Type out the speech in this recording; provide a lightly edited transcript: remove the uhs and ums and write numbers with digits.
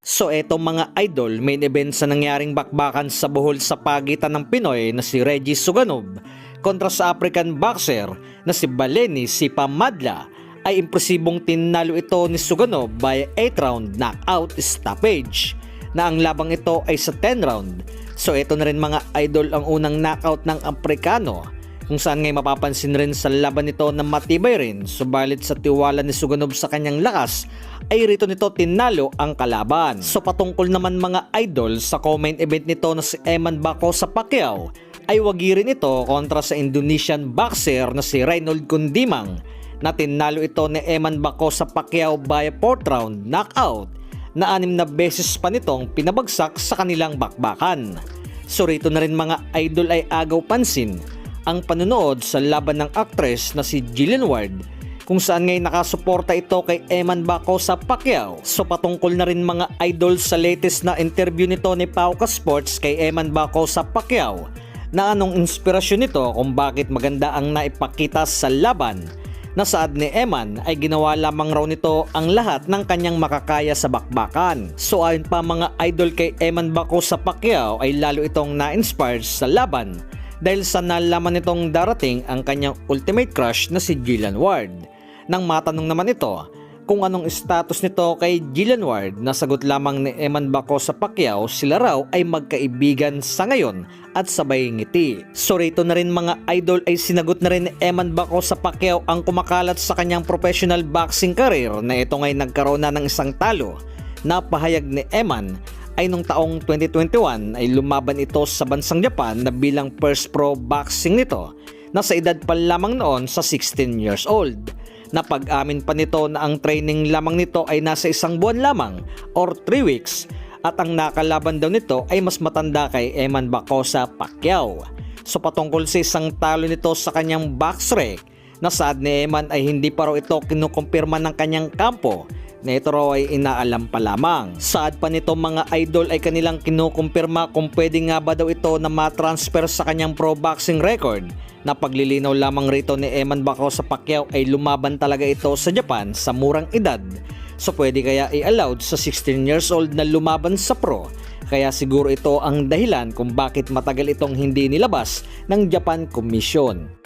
So eto mga idol, main event sa nangyaring bakbakan sa Bohol sa pagitan ng Pinoy na si Reggie Suganov kontra sa African boxer na si Baleni Sipamadla ay impresibong tinalo ito ni Suganov by 8-round knockout stoppage na ang labang ito ay sa 10 round. So eto na rin mga idol ang unang knockout ng Aprikano, kung saan ngay mapapansin rin sa laban nito na matibay rin, subalit sa tiwala ni Suganov sa kanyang lakas ay rito nito tinalo ang kalaban. So patungkol naman mga idol sa co-main event nito na si Eman Bacosa Pacquiao ay wagi rin ito kontra sa Indonesian boxer na si Reynold Kundimang na tinalo ito ni Eman Bacosa Pacquiao by 4th round knockout na 6 na beses pa nitong pinabagsak sa kanilang bakbakan. So rito na rin mga idol ay agaw pansin ang panunood sa laban ng actress na si Jillian Ward, kung saan ngay nakasuporta ito kay Eman Bacosa Pacquiao. So patungkol na rin mga idol sa latest na interview nito ni Pauka Sports kay Eman Bacosa Pacquiao na anong inspirasyon nito kung bakit maganda ang naipakita sa laban, na saad ni Eman ay ginawa lamang raw nito ang lahat ng kanyang makakaya sa bakbakan. So ayon pa mga idol kay Eman Bacosa Pacquiao ay lalo itong na-inspired sa laban dahil sa nalaman nitong darating ang kanyang ultimate crush na si Jillian Ward. Nang matanong naman ito kung anong status nito kay Jillian Ward, nasagot lamang ni Eman Bacosa Pacquiao sila raw ay magkaibigan sa ngayon at sabay ngiti. So rito na rin mga idol ay sinagot na rin ni Eman Bacosa Pacquiao ang kumakalat sa kanyang professional boxing career na ito ngay nagkaroon na ng isang talo. Napahayag ni Eman ay nung taong 2021 ay lumaban ito sa bansang Japan na bilang first pro boxing nito na sa edad pa lamang noon sa 16 years old. Napag-amin pa nito na ang training lamang nito ay nasa 1 buwan lamang or 3 weeks at ang nakalaban daw nito ay mas matanda kay Eman Bacosa Pacquiao. So patungkol sa isang talo nito sa kanyang box rec, na saad ni Eman ay hindi pa raw ito kinukumpirma ng kanyang kampo, na ito raw ay inaalam pa lamang. Saad pa nito mga idol ay kanilang kinukumpirma kung pwede nga ba daw ito na matransfer sa kanyang pro boxing record, na paglilinaw lamang rito ni Eman Bacosa Pacquiao ay lumaban talaga ito sa Japan sa murang edad. So pwede kaya i-allowed sa 16 years old na lumaban sa pro, kaya siguro ito ang dahilan kung bakit matagal itong hindi nilabas ng Japan Commission.